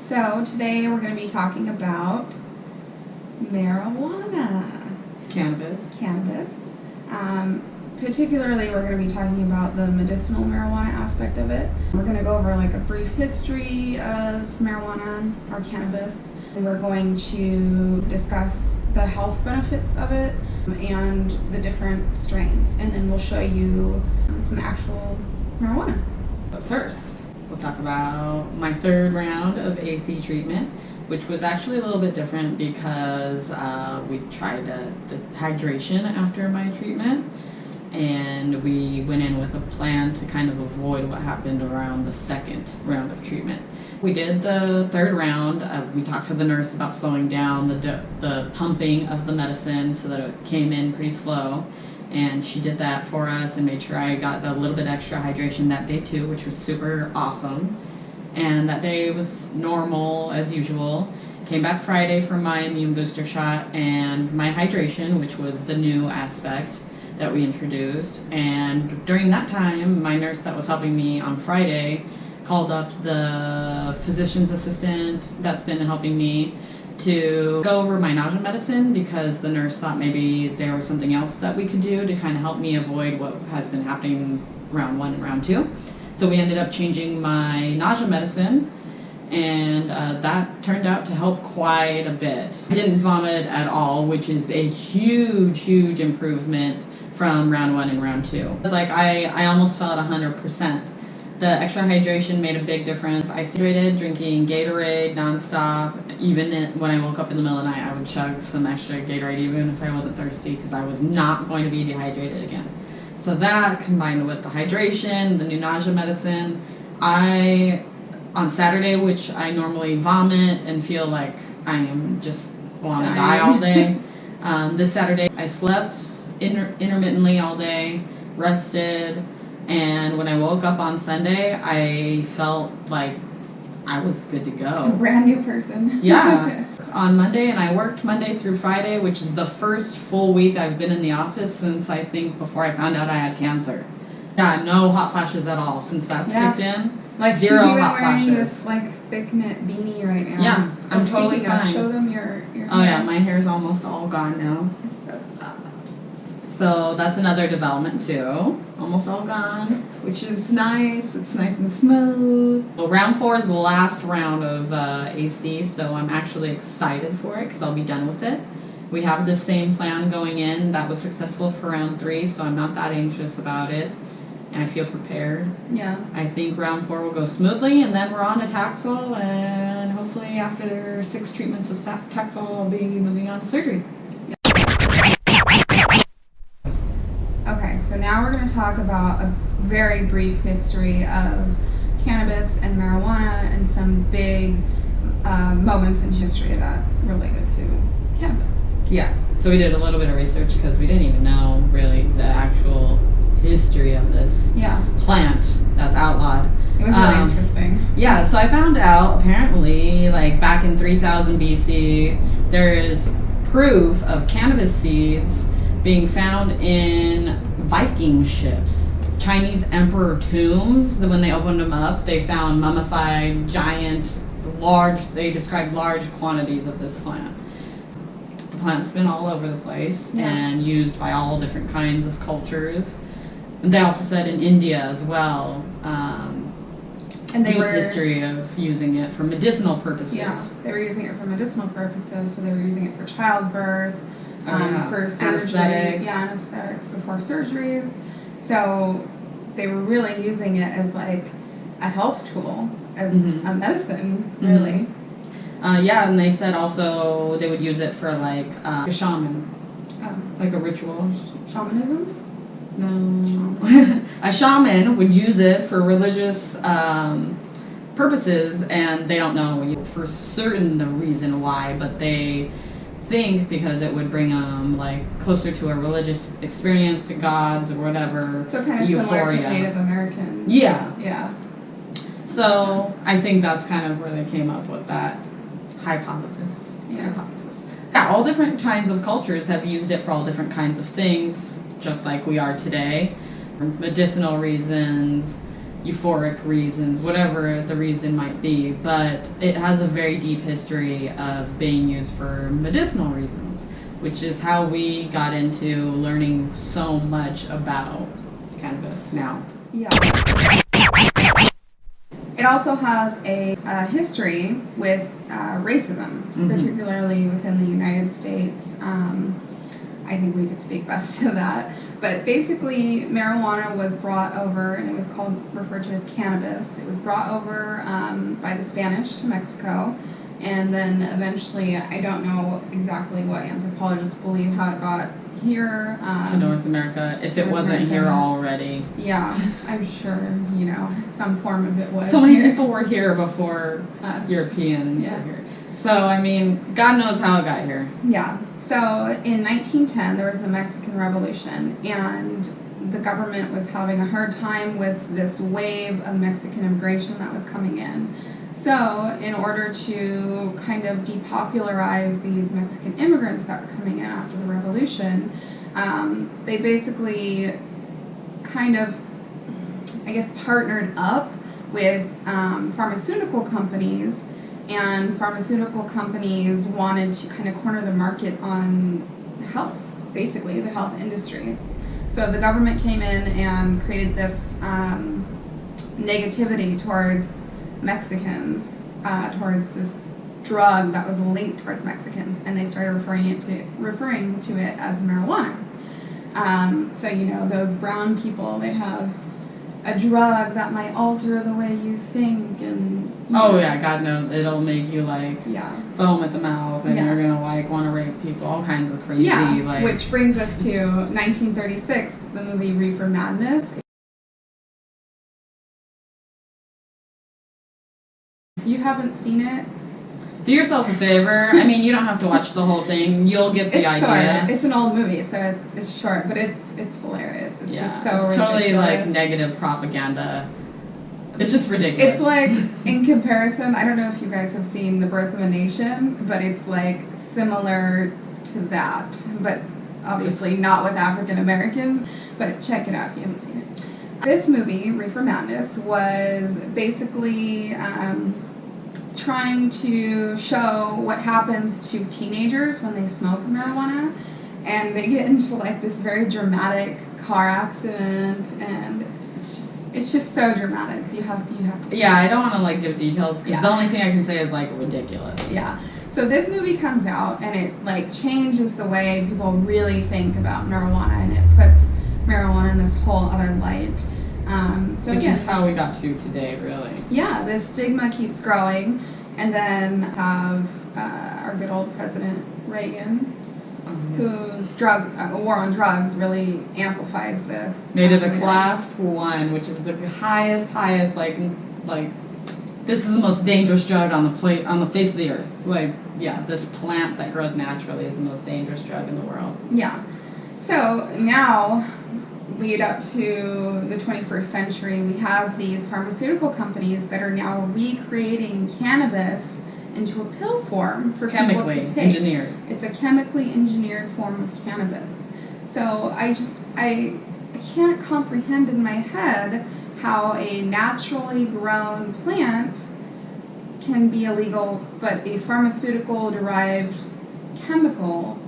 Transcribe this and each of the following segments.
So today we're going to be talking about marijuana. Cannabis. Particularly we're going to be talking about the medicinal marijuana aspect of it. We're going to go over like a brief history of marijuana or cannabis. And we're going to discuss the health benefits of it and the different strains. And then we'll show you some actual marijuana. But first, we'll talk about my third round of AC treatment, which was actually a little bit different because we tried the hydration after my treatment, and we went in with a plan to kind of avoid what happened around the second round of treatment. We did the third round. We talked to the nurse about slowing down the pumping of the medicine so that it came in pretty slow. And she did that for us and made sure I got a little bit extra hydration that day too, which was super awesome. And that day was normal as usual. Came back Friday for my immune booster shot and my hydration, which was the new aspect that we introduced. And during that time, my nurse that was helping me on Friday called up the physician's assistant that's been helping me to go over my nausea medicine because the nurse thought maybe there was something else that we could do to kind of help me avoid what has been happening round 1 and round 2. So we ended up changing my nausea medicine, and that turned out to help quite a bit. I didn't vomit at all, which is a huge improvement from round 1 and round 2. Like I almost felt 100%. The extra hydration made a big difference. I stayed drinking Gatorade nonstop. Even when I woke up in the middle of the night, I would chug some extra Gatorade even if I wasn't thirsty because I was not going to be dehydrated again. So that combined with the hydration, the new nausea medicine, on Saturday, which I normally vomit and feel like I am just want to die all day, this Saturday I slept intermittently all day, rested, and when I woke up on Sunday, I felt like I was good to go. A brand new person. Yeah. On Monday, and I worked Monday through Friday, which is the first full week I've been in the office since I think before I found out I had cancer. Yeah, no hot flashes at all since that's kicked in. Like zero she's even hot wearing flashes. this like thick knit beanie right now. Yeah, I'm totally fine. Show them your hair. Oh yeah, my hair's almost all gone now. It's so soft. So that's another development too. Almost all gone, which is nice. It's nice and smooth. Well, round 4 is the last round of AC, so I'm actually excited for it because I'll be done with it. We have the same plan going in that was successful for round 3, so I'm not that anxious about it, and I feel prepared. Yeah. I think round 4 will go smoothly, and then we're on to Taxol, and hopefully after 6 treatments of Taxol, I'll be moving on to surgery. Okay, so now we're going to talk about a very brief history of cannabis and marijuana and some big moments in history that related to cannabis. Yeah, so we did a little bit of research because we didn't even know really the actual history of this plant that's outlawed. It was really interesting. Yeah, so I found out apparently like back in 3000 BC there is proof of cannabis seeds being found in Viking ships. Chinese emperor tombs, when they opened them up, they found mummified, giant, they described large quantities of this plant. The plant's been all over the place and used by all different kinds of cultures. And they also said in India as well, and they deep were history of using it for medicinal purposes. Yeah, they were using it for medicinal purposes, so they were using it for childbirth, for surgery, anesthetics before surgeries. So they were really using it as like a health tool, as a medicine, really. Yeah, and they said also they would use it for like a shaman, like a ritual. Shamanism? No. A shaman would use it for religious purposes, and they don't know for certain the reason why, but they think because it would bring them like closer to a religious experience, to gods or whatever. So kind of similar to Native Americans. Yeah. Yeah. So I think that's kind of where they came up with that hypothesis. Yeah, all different kinds of cultures have used it for all different kinds of things, just like we are today. Medicinal reasons, euphoric reasons, whatever the reason might be, but it has a very deep history of being used for medicinal reasons, which is how we got into learning so much about cannabis now. Yeah. It also has a history with racism, particularly within the United States. I think we could speak best to that. But basically, marijuana was brought over, and it was referred to as cannabis. It was brought over by the Spanish to Mexico, and then eventually, I don't know exactly what anthropologists believe how it got here. To North America, if it wasn't here already. Yeah, I'm sure, some form of it was. So many people were here before us. Europeans were here. So, I mean, God knows how it got here. Yeah. So in 1910, there was the Mexican Revolution, and the government was having a hard time with this wave of Mexican immigration that was coming in. So in order to kind of depopularize these Mexican immigrants that were coming in after the revolution, they basically kind of, I guess, partnered up with pharmaceutical companies. And pharmaceutical companies wanted to kind of corner the market on health, basically, the health industry. So the government came in and created this negativity towards Mexicans, towards this drug that was linked towards Mexicans, and they started referring to it as marijuana. So, those brown people, they have a drug that might alter the way you think, and God knows it'll make you foam at the mouth, and you're gonna want to rape people, all kinds of crazy. Yeah, which brings us to 1936, the movie Reefer Madness. If you haven't seen it, do yourself a favor. I mean, you don't have to watch the whole thing. You'll get the idea. Short. It's an old movie, so it's short, but it's hilarious. It's just so it's ridiculous. Totally negative propaganda. It's just ridiculous. It's like, in comparison, I don't know if you guys have seen The Birth of a Nation, but it's similar to that, but obviously not with African Americans. But check it out if you haven't seen it. This movie, Reefer Madness, was basically trying to show what happens to teenagers when they smoke marijuana, and they get into this very dramatic car accident, and it's just so dramatic. You have to. Yeah, I don't want to give details because the only thing I can say is ridiculous. Yeah. So this movie comes out, and it changes the way people really think about marijuana, and it puts marijuana in this whole other light. Which is how we got to today, really. Yeah, the stigma keeps growing, and then have our good old President Reagan, whose war on drugs really amplifies this. Made it a class 1, which is the highest, this is the most dangerous drug on the face of the earth. This plant that grows naturally is the most dangerous drug in the world. Yeah. So now, lead up to the 21st century, we have these pharmaceutical companies that are now recreating cannabis into a pill form for people to take. Engineered. It's a chemically engineered form of cannabis. So I can't comprehend in my head how a naturally grown plant can be illegal, but a pharmaceutical derived chemical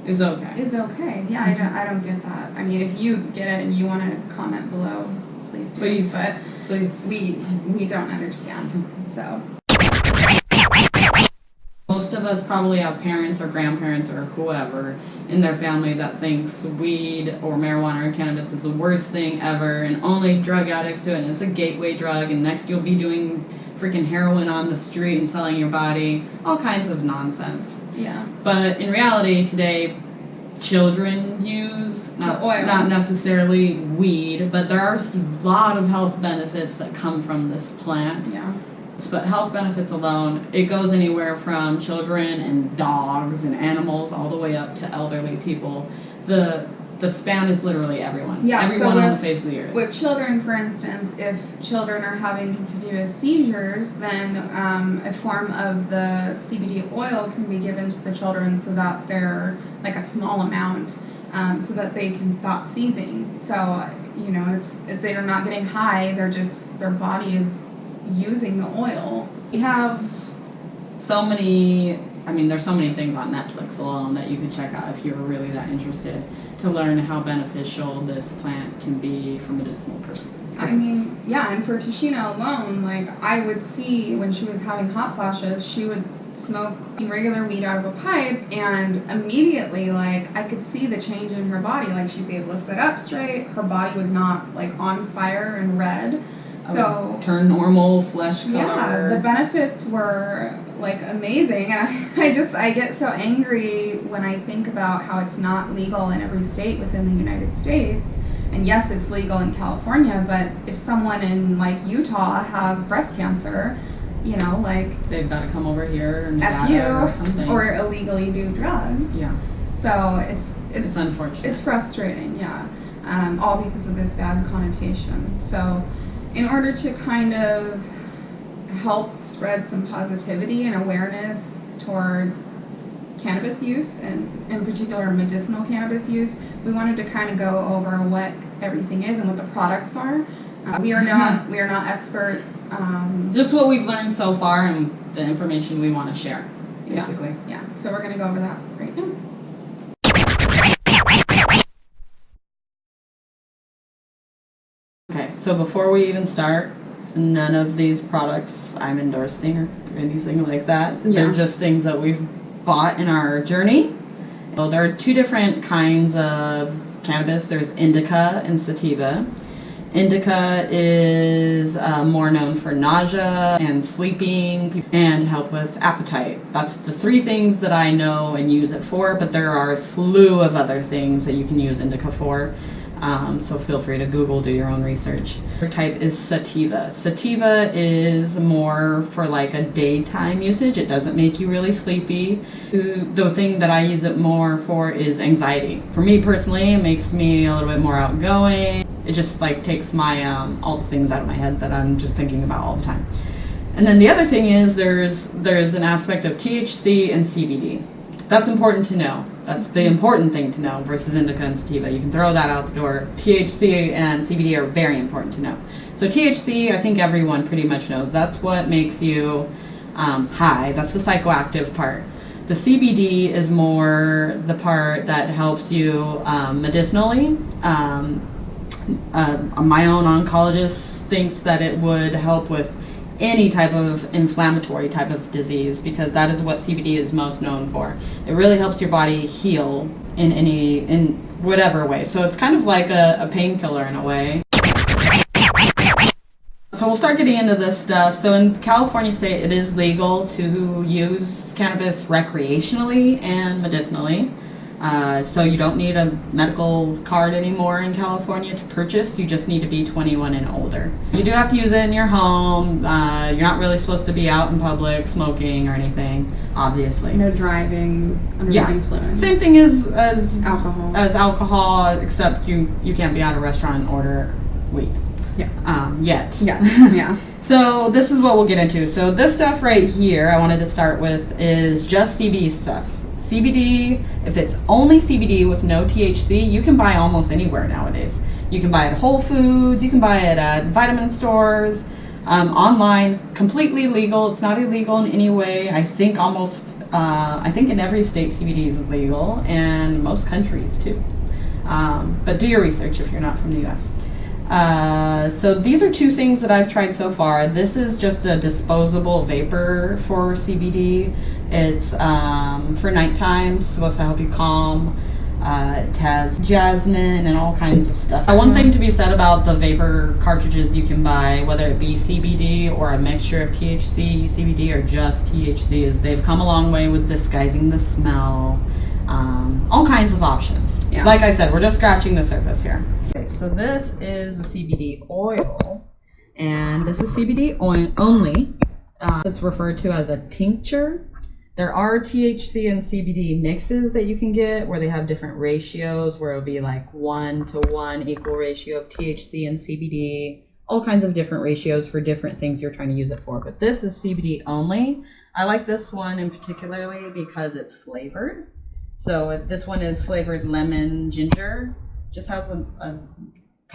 is okay. Yeah, I don't get that. I mean, if you get it and you want to comment below, please do. Please. But please. We don't understand. So most of us probably have parents or grandparents or whoever in their family that thinks weed or marijuana or cannabis is the worst thing ever, and only drug addicts do it, and it's a gateway drug, and next you'll be doing freaking heroin on the street and selling your body, all kinds of nonsense. Yeah. But in reality today, children use not necessarily weed, but there are a lot of health benefits that come from this plant. Yeah. But health benefits alone, it goes anywhere from children and dogs and animals all the way up to elderly people. The span is literally everyone. Yeah, everyone so on the face of the earth. With children, for instance, if children are having to do with seizures, then a form of the CBD oil can be given to the children so that they're a small amount, so that they can stop seizing. So You know, they are not getting high. Their body is using the oil. We have so many, I mean, there's so many things on Netflix alone that you can check out if you're really that interested to learn how beneficial this plant can be for medicinal purposes. I mean, yeah, and for Tasheena alone, like, I would see when she was having hot flashes, she would smoke regular weed out of a pipe, and immediately, like, I could see the change in her body. Like, she'd be able to sit up straight, her body was not, like, on fire and red. So turn normal, flesh color. Yeah, the benefits were like amazing, and I get so angry when I think about how it's not legal in every state within the United States. And yes, it's legal in California, but if someone in like Utah has breast cancer, you know, like they've got to come over here and or something, or illegally do drugs. Yeah. So it's unfortunate. It's frustrating, yeah. All because of this bad connotation. So, in order to kind of help spread some positivity and awareness towards cannabis use, and in particular medicinal cannabis use, we wanted to kind of go over what everything is and what the products are. We are not experts. Just what we've learned so far and the information we want to share, basically. Yeah. So we're going to go over that right now. Okay, so before we even start, none of these products I'm endorsing or anything like that. Yeah. They're just things that we've bought in our journey. So there are two different kinds of cannabis. There's indica and sativa. Indica is more known for nausea and sleeping and help with appetite. That's the three things that I know and use it for, but there are a slew of other things that you can use indica for. So feel free to Google, do your own research. The type is sativa. Sativa is more for like a daytime usage. It doesn't make you really sleepy. The thing that I use it more for is anxiety. For me personally, it makes me a little bit more outgoing. It just like takes my all the things out of my head that I'm just thinking about all the time. And then the other thing is there's an aspect of THC and CBD. That's important to know. That's the important thing to know versus indica and sativa. You can throw that out the door. THC and CBD are very important to know. So THC, I think everyone pretty much knows. That's what makes you high. That's the psychoactive part. The CBD is more the part that helps you medicinally. My own oncologist thinks that it would help with any type of inflammatory type of disease, because that is what CBD is most known for. It really helps your body heal in whatever way. So it's kind of like a painkiller in a way. So we'll start getting into this stuff. So in California state, it is legal to use cannabis recreationally and medicinally. So you don't need a medical card anymore in California to purchase. You just need to be 21 and older. You do have to use it in your home. You're not really supposed to be out in public smoking or anything, obviously. No driving under the influence. Same thing as alcohol. As alcohol, except you can't be at a restaurant and order weed. Yeah. Yet. Yeah. Yeah. So this is what we'll get into. So this stuff right here I wanted to start with is just CBD stuff. CBD, if it's only CBD with no THC, you can buy almost anywhere nowadays. You can buy it at Whole Foods, you can buy it at vitamin stores, online, completely legal. It's not illegal in any way. I think I think in every state CBD is legal, and most countries too. But do your research if you're not from the US. So these are two things that I've tried so far. This is just a disposable vapor for CBD. It's for nighttime, it's supposed to help you calm. It has jasmine and all kinds of stuff. One thing to be said about the vapor cartridges you can buy, whether it be CBD or a mixture of THC, CBD, or just THC, is they've come a long way with disguising the smell. All kinds of options. Yeah. Like I said, we're just scratching the surface here. Okay, so this is a CBD oil, and this is CBD oil only. It's referred to as a tincture. There are THC and CBD mixes that you can get where they have different ratios, where it'll be like 1-to-1 equal ratio of THC and CBD, all kinds of different ratios for different things you're trying to use it for. But this is CBD only. I like this one in particularly because it's flavored. So this one is flavored lemon ginger. Just has a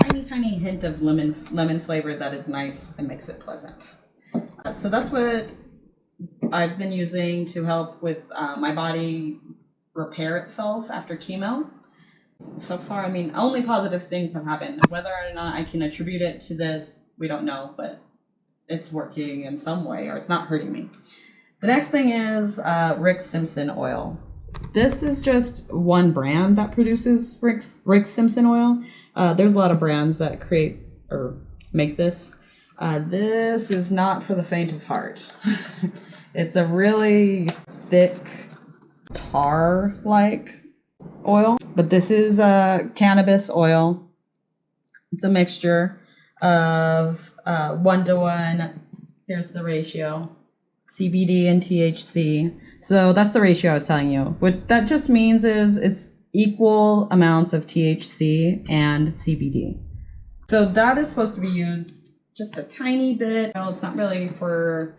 tiny hint of lemon flavor that is nice and makes it pleasant. So that's what I've been using to help with my body repair itself after chemo. So far, I mean, only positive things have happened. Whether or not I can attribute it to this, we don't know, but it's working in some way, or it's not hurting me. The next thing is Rick Simpson oil. This is just one brand that produces Rick Simpson oil. There's a lot of brands that create or make this. This is not for the faint of heart. It's a really thick tar-like oil, but this is cannabis oil. It's a mixture of 1:1. Here's the ratio. CBD and THC. So that's the ratio I was telling you. What that just means is it's equal amounts of THC and CBD. So that is supposed to be used just a tiny bit. No, it's not really for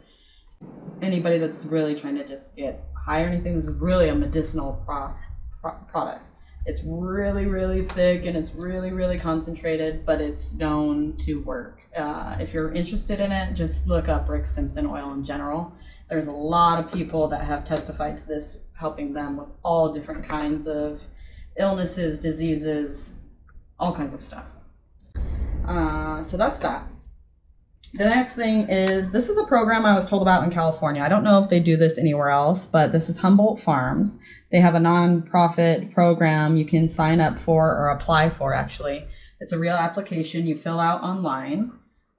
anybody that's really trying to just get high or anything. This is really a medicinal product. It's really thick and it's really concentrated, but it's known to work. If you're interested in it, just look up Rick Simpson oil in general. There's a lot of people that have testified to this helping them with all different kinds of illnesses, diseases, all kinds of stuff. So that's that. The next thing is, this is a program I was told about in California. I don't know if they do this anywhere else, but this is Humboldt Farms. They have a nonprofit program you can sign up for or apply for, actually. It's a real application you fill out online,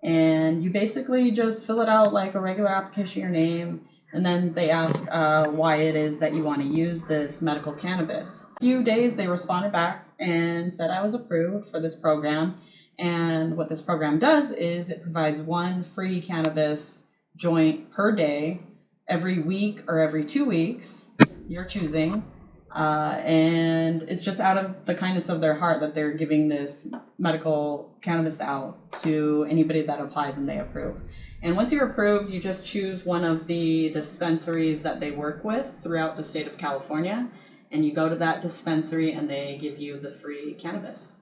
and you basically just fill it out like a regular application, your name, and then they ask why it is that you want to use this medical cannabis. A few days they responded back and said I was approved for this program. And what this program does is it provides one free cannabis joint per day, every week or every 2 weeks, you're choosing. And it's just out of the kindness of their heart that they're giving this medical cannabis out to anybody that applies and they approve. And once you're approved, you just choose one of the dispensaries that they work with throughout the state of California. And you go to that dispensary and they give you the free cannabis.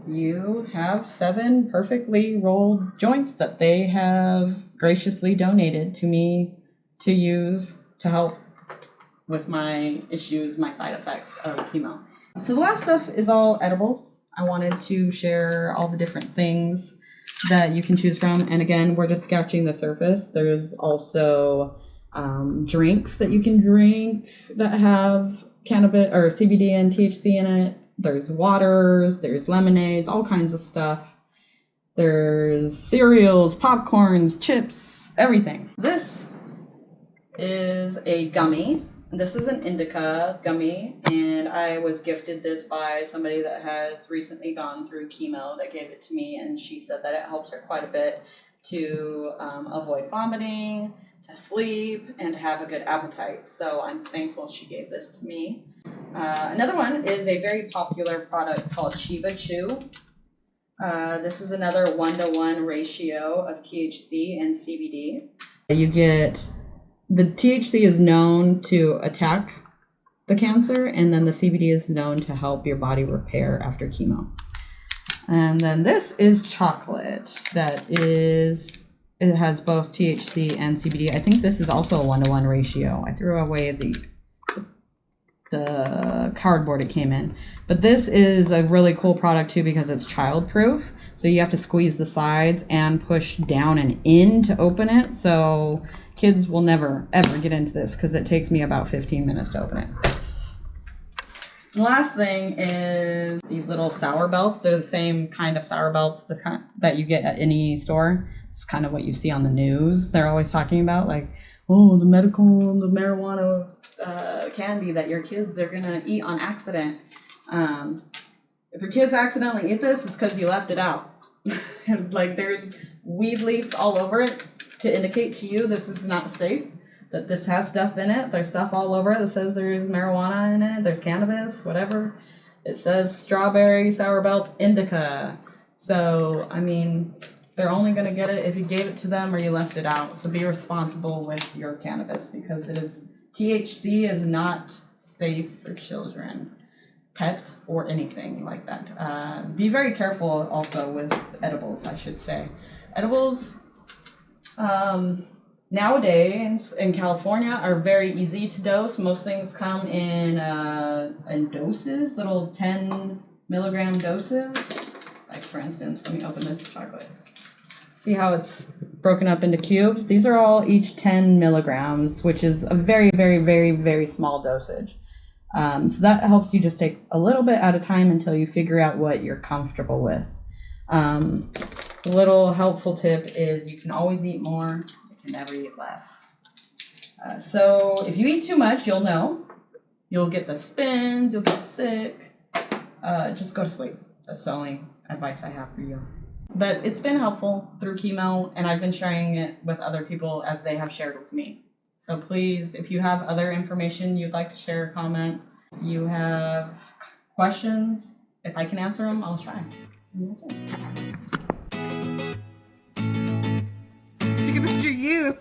You have 7 perfectly rolled joints that they have graciously donated to me to use to help with my issues, my side effects of chemo. So the last stuff is all edibles. I wanted to share all the different things that you can choose from. And again, we're just scratching the surface. There's also drinks that you can drink that have cannabis or CBD and THC in it. There's waters, there's lemonades, all kinds of stuff. There's cereals, popcorns, chips, everything. This is a gummy. This is an indica gummy, and I was gifted this by somebody that has recently gone through chemo that gave it to me, and she said that it helps her quite a bit to avoid vomiting, to sleep, and to have a good appetite. So I'm thankful she gave this to me. Another one is a very popular product called Chiba Chew. This is another 1:1 ratio of THC and CBD. You get, the THC is known to attack the cancer, and then the CBD is known to help your body repair after chemo. And then this is chocolate that is, it has both THC and CBD. I think this is also a 1:1 ratio. I threw away the cardboard it came in, but this is a really cool product too because it's child proof, so you have to squeeze the sides and push down and in to open it, so kids will never ever get into this because it takes me about 15 minutes to open it. The last thing is these little sour belts. They're the same kind of sour belts that you get at any store. It's kind of what you see on the news. They're always talking about, like, oh, the marijuana candy that your kids are gonna eat on accident. If your kids accidentally eat this, it's because you left it out. Like, there's weed leaves all over it to indicate to you this is not safe, that this has stuff in it. There's stuff all over it that says there's marijuana in it, there's cannabis, whatever. It says strawberry, sour belts, indica. So, I mean, they're only going to get it if you gave it to them or you left it out. So be responsible with your cannabis because THC is not safe for children. pets or anything like that. Be very careful also with edibles, I should say. Edibles, nowadays in California are very easy to dose. Most things come in doses, little 10 milligram doses. Like for instance, let me open this chocolate. See how it's broken up into cubes? These are all each 10 milligrams, which is a very, very, very, very small dosage. So that helps you just take a little bit at a time until you figure out what you're comfortable with. A little helpful tip is you can always eat more, you can never eat less. So if you eat too much, you'll know. You'll get the spins, you'll get sick. Just go to sleep. That's the only advice I have for you. But it's been helpful through chemo, and I've been sharing it with other people as they have shared with me. So please, if you have other information you'd like to share or comment, you have questions, if I can answer them, I'll try. And that's it. She can picture you.